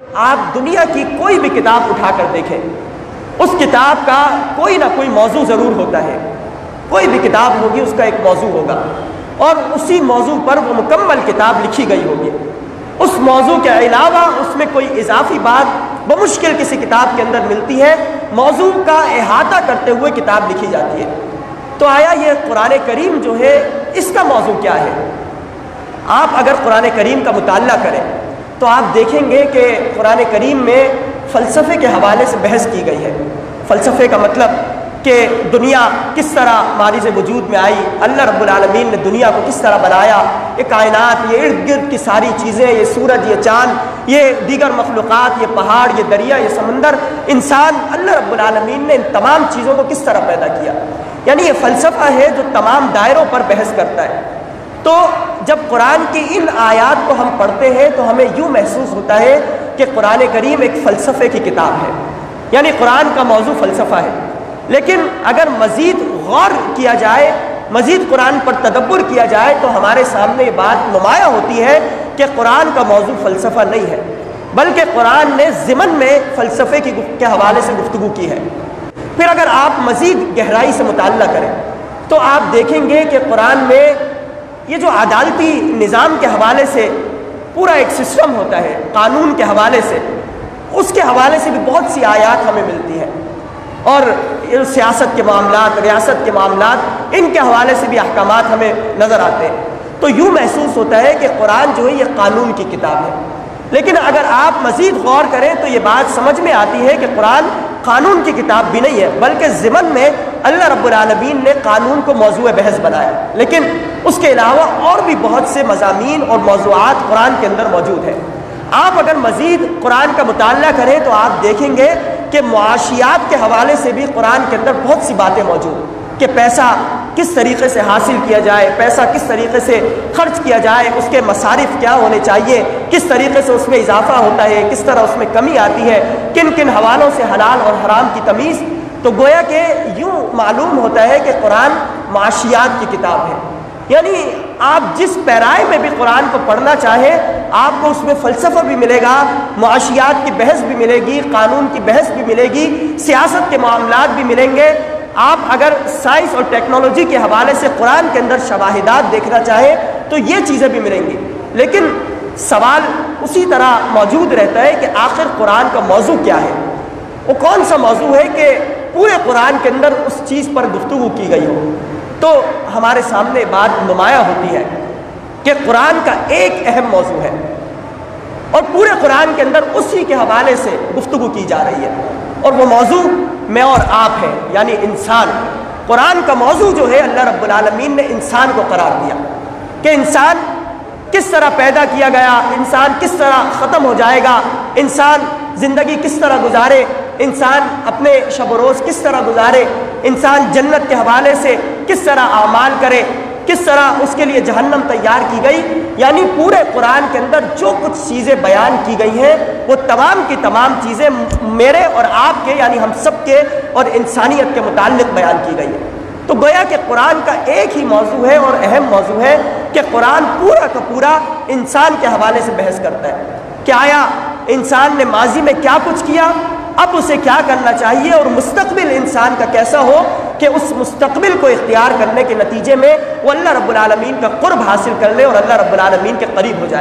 آپ دنیا کی کوئی بھی کتاب اٹھا کر دیکھیں، اس کتاب کا کوئی نہ کوئی موضوع ضرور ہوتا ہے. کوئی بھی کتاب ہوگی اس کا ایک موضوع ہوگا، اور اسی موضوع پر وہ مکمل کتاب لکھی گئی ہوگی. اس موضوع کے علاوہ اس میں کوئی اضافی بات بمشکل کسی کتاب کے اندر ملتی ہے. موضوع کا احاطہ کرتے ہوئے کتاب لکھی جاتی ہے. تو آیا یہ قرآن کریم جو ہے اس کا موضوع کیا ہے؟ آپ اگر قرآن کریم کا مطالعہ کریں تو آپ دیکھیں گے کہ قرآن کریم میں فلسفے کے حوالے سے بحث کی گئی ہے. فلسفے کا مطلب کہ دنیا کس طرح ماضی وجود میں آئی، اللہ رب العالمین نے دنیا کو کس طرح بنایا، یہ کائنات، یہ ارد گرد کی ساری چیزیں، یہ سورج، یہ چاند، یہ دیگر مخلوقات، یہ پہاڑ، یہ دریا، یہ سمندر، انسان، اللہ رب العالمین نے ان تمام چیزوں کو کس طرح پیدا کیا. یعنی یہ فلسفہ ہے جو تمام دائروں پر بحث کرتا ہے. تو جب قرآن کی ان آیات کو ہم پڑھتے ہیں تو ہمیں یوں محسوس ہوتا ہے کہ قرآن کریم ایک فلسفے کی کتاب ہے، یعنی قرآن کا موضوع فلسفہ ہے. لیکن اگر مزید غور کیا جائے، مزید قرآن پر تدبر کیا جائے تو ہمارے سامنے یہ بات نمایاں ہوتی ہے کہ قرآن کا موضوع فلسفہ نہیں ہے، بلکہ قرآن نے ضمن میں فلسفے کے حوالے سے گفتگو کی ہے. پھر اگر آپ مزید گہرائی سے مطالعہ کریں تو آپ دیکھیں گے کہ قرآن میں یہ جو عدالتی نظام کے حوالے سے پورا ایک سسٹم ہوتا ہے، قانون کے حوالے سے، اس کے حوالے سے بھی بہت سی آیات ہمیں ملتی ہیں. اور سیاست کے معاملات، ریاست کے معاملات، ان کے حوالے سے بھی احکامات ہمیں نظر آتے ہیں. تو یوں محسوس ہوتا ہے کہ قرآن جو ہے یہ قانون کی کتاب ہے. لیکن اگر آپ مزید غور کریں تو یہ بات سمجھ میں آتی ہے کہ قرآن قانون کی کتاب بھی نہیں ہے، بلکہ ضمن میں اللہ رب العالمین نے قانون کو موضوع بحث بنایا. لیکن اس کے علاوہ اور بھی بہت سے مضامین اور موضوعات قرآن کے اندر موجود ہیں. آپ اگر مزید قرآن کا مطالعہ کریں تو آپ دیکھیں گے کہ معاشیات کے حوالے سے بھی قرآن کے اندر بہت سی باتیں موجود ہیں کہ پیسہ کس طریقے سے حاصل کیا جائے، پیسہ کس طریقے سے خرچ کیا جائے، اس کے مصارف کیا ہونے چاہیے، کس طریقے سے اس میں اضافہ ہوتا ہے، کس طرح اس میں کمی آتی ہے، کن کن حوالوں سے حلال اور حرام کی تمیز. تو گویا کہ یوں معلوم ہوتا ہے کہ قرآن معاشیات کی کتاب ہے. یعنی آپ جس پیرائے میں بھی قرآن کو پڑھنا چاہیں آپ کو اس میں فلسفہ بھی ملے گا، معاشیات کی بحث بھی ملے گی، قانون کی بحث بھی ملے گی، سیاست کے معاملات بھی ملیں گے. آپ اگر سائنس اور ٹیکنالوجی کے حوالے سے قرآن کے اندر شواہدات دیکھنا چاہیں تو یہ چیزیں بھی ملیں گی. لیکن سوال اسی طرح موجود رہتا ہے کہ آخر قرآن کا موضوع کیا ہے؟ وہ کون سا موضوع ہے کہ پورے قرآن کے اندر اس چیز پر گفتگو کی گئی ہو؟ تو ہمارے سامنے بات نمایاں ہوتی ہے کہ قرآن کا ایک اہم موضوع ہے اور پورے قرآن کے اندر اسی کے حوالے سے گفتگو کی جا رہی ہے، اور وہ موضوع میں اور آپ ہیں، یعنی انسان. قرآن کا موضوع جو ہے اللہ رب العالمین نے انسان کو قرار دیا کہ انسان کس طرح پیدا کیا گیا، انسان کس طرح ختم ہو جائے گا، انسان زندگی کس طرح گزارے، انسان اپنے شب و روز کس طرح گزارے، انسان جنت کے حوالے سے کس طرح اعمال کرے، کس طرح اس کے لیے جہنم تیار کی گئی. یعنی پورے قرآن کے اندر جو کچھ چیزیں بیان کی گئی ہیں وہ تمام کی تمام چیزیں میرے اور آپ کے، یعنی ہم سب کے اور انسانیت کے متعلق بیان کی گئی ہیں. تو گویا کہ قرآن کا ایک ہی موضوع ہے اور اہم موضوع ہے کہ قرآن پورا کا پورا انسان کے حوالے سے بحث کرتا ہے کہ آیا انسان نے ماضی میں کیا کچھ کیا، اب اسے کیا کرنا چاہیے، اور مستقبل انسان کا کیسا ہو کہ اس مستقبل کو اختیار کرنے کے نتیجے میں وہ اللہ رب العالمین کا قرب حاصل کر لے اور اللہ رب العالمین کے قریب ہو جائے.